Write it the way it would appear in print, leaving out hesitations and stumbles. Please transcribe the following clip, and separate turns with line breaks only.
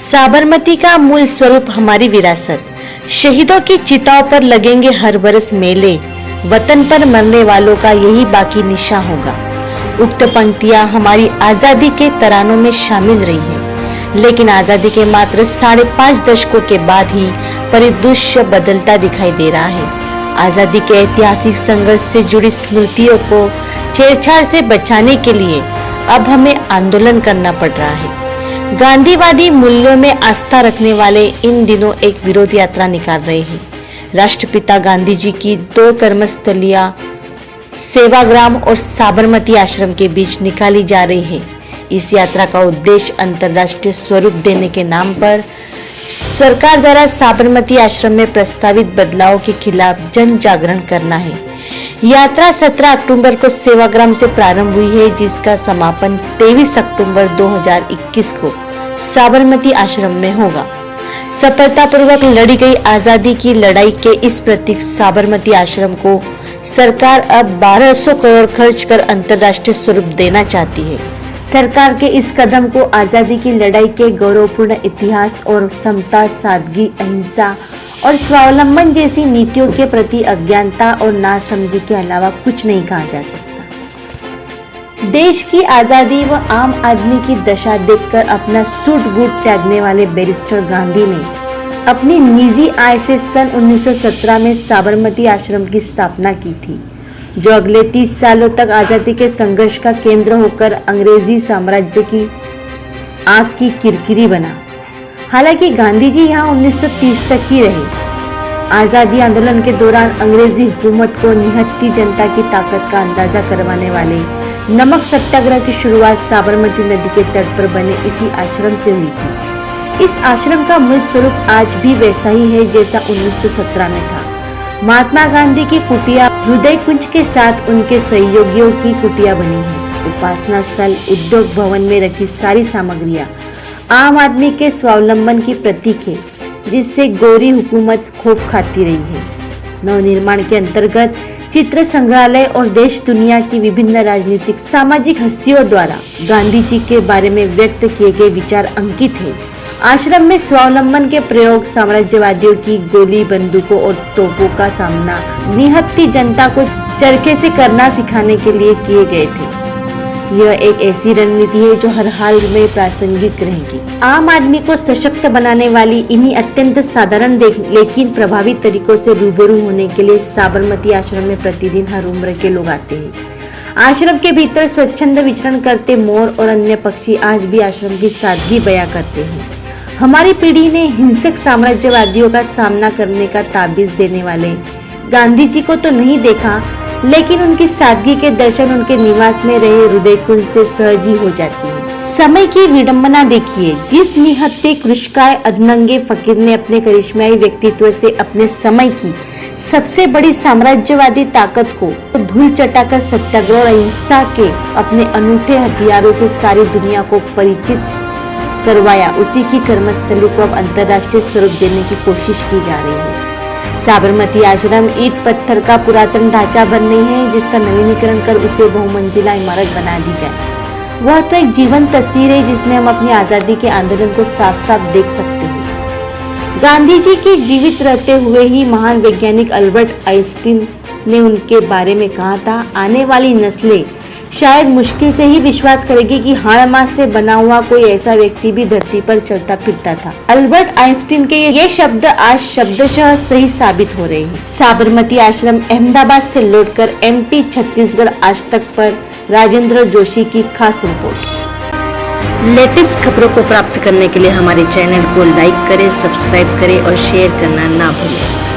साबरमती का मूल स्वरूप हमारी विरासत। शहीदों की चिताओं पर लगेंगे हर बरस मेले, वतन पर मरने वालों का यही बाकी निशा होगा। उक्त पंक्तियां हमारी आजादी के तरानों में शामिल रही है, लेकिन आजादी के मात्र 5.5 दशकों के बाद ही परिदृश्य बदलता दिखाई दे रहा है। आजादी के ऐतिहासिक संघर्ष से जुड़ी स्मृतियों को छेड़छाड़ से बचाने के लिए अब हमें आंदोलन करना पड़ रहा है। गांधीवादी मूल्यों में आस्था रखने वाले इन दिनों एक विरोध यात्रा निकाल रहे हैं। राष्ट्रपिता गांधी जी की 2 कर्मस्थलियां सेवाग्राम और साबरमती आश्रम के बीच निकाली जा रही है। इस यात्रा का उद्देश्य अंतर्राष्ट्रीय स्वरूप देने के नाम पर सरकार द्वारा साबरमती आश्रम में प्रस्तावित बदलाव के खिलाफ जन जागरण करना है। यात्रा 17 अक्टूबर को सेवाग्राम से प्रारंभ हुई है, जिसका समापन 23 अक्टूबर 2021 को साबरमती आश्रम में होगा। सफलतापूर्वक लड़ी गई आजादी की लड़ाई के इस प्रतीक साबरमती आश्रम को सरकार अब 1200 करोड़ खर्च कर अंतर्राष्ट्रीय स्वरूप देना चाहती है। सरकार के इस कदम को आजादी की लड़ाई के गौरवपूर्ण इतिहास और समता, सादगी, अहिंसा और स्वावलंबन जैसी नीतियों के प्रति अज्ञानता और नासमझी के अलावा कुछ नहीं कहा जा सकता। देश की आजादी व आम आदमी की दशा देखकर अपना सूट बूट त्यागने वाले बैरिस्टर गांधी ने अपनी निजी आय से सन 1917 में साबरमती आश्रम की स्थापना की थी, जो अगले 30 सालों तक आजादी के संघर्ष का केंद्र होकर अंग्रेजी साम्राज्य की आग की किरकिरी बना। हालांकि गांधी जी यहाँ 1930 तक ही रहे। आजादी आंदोलन के दौरान अंग्रेजी हुकूमत को निहत्थी जनता की ताकत का अंदाजा करवाने वाले नमक सत्याग्रह की शुरुआत साबरमती नदी के तट पर बने इसी आश्रम से हुई थी। इस आश्रम का मूल स्वरूप आज भी वैसा ही है जैसा 1917 में था। महात्मा गांधी की कुटिया हृदय कुंज के साथ उनके सहयोगियों की कुटिया बनी है। उपासना स्थल, उद्योग भवन में रखी सारी सामग्रियां आम आदमी के स्वावलंबन की प्रतीक है, जिससे गोरी हुकूमत खौफ खाती रही है। नवनिर्माण के अंतर्गत चित्र संग्रहालय और देश दुनिया की विभिन्न राजनीतिक सामाजिक हस्तियों द्वारा गांधी जी के बारे में व्यक्त किए गए विचार अंकित है। आश्रम में स्वावलंबन के प्रयोग साम्राज्यवादियों की गोली, बंदूकों और तोपों का सामना निहत्थी जनता को चरखे से करना सिखाने के लिए किए गए थे। यह एक ऐसी रणनीति है जो हर हाल में प्रासंगिक रहेगी। आम आदमी को सशक्त बनाने वाली इन्हीं अत्यंत साधारण लेकिन प्रभावी तरीकों से रूबरू होने के लिए साबरमती आश्रम में प्रतिदिन हर उम्र के लोग आते हैं। आश्रम के भीतर स्वच्छंद विचरण करते मोर और अन्य पक्षी आज भी आश्रम की सादगी बयां करते हैं। हमारी पीढ़ी ने हिंसक साम्राज्यवादियों का सामना करने का ताबीज देने वाले गांधी जी को तो नहीं देखा, लेकिन उनकी सादगी के दर्शन उनके निवास में रहे हृदय कुंज से सहज ही हो जाती है। समय की विडंबना देखिए, जिस निहत्थे कृशकाय अधनंगे फकीर ने अपने करिश्माई व्यक्तित्व से अपने समय की सबसे बड़ी साम्राज्यवादी ताकत को धूल चटाकर सत्याग्रह और अहिंसा के अपने अनूठे हथियारों से सारी दुनिया को परिचित करवाया, उसी की कर्मस्थली को अब अंतर्राष्ट्रीय स्वरूप देने की कोशिश की जा रही है। साबरमती आश्रम ईंट पत्थर का पुरातन ढांचा भर नहीं है जिसका नवीनीकरण कर उसे बहुमंजिला इमारत बना दी जाए। वह तो एक जीवन तस्वीर है जिसमें हम अपनी आजादी के आंदोलन को साफ साफ देख सकते हैं। गांधी जी के जीवित रहते हुए ही महान वैज्ञानिक अल्बर्ट आइंस्टीन ने उनके बारे में कहा था, आने वाली नस्लें शायद मुश्किल से ही विश्वास करेगी कि हाड़ मांस से बना हुआ कोई ऐसा व्यक्ति भी धरती पर चलता फिरता था। अल्बर्ट आइंस्टीन के ये शब्द आज शब्दशः सही साबित हो रहे हैं। साबरमती आश्रम अहमदाबाद से लौटकर MP छत्तीसगढ़ आज तक पर राजेंद्र जोशी की खास रिपोर्ट। लेटेस्ट खबरों को प्राप्त करने के लिए हमारे चैनल को लाइक करें, सब्सक्राइब करें और शेयर करना ना भूलें।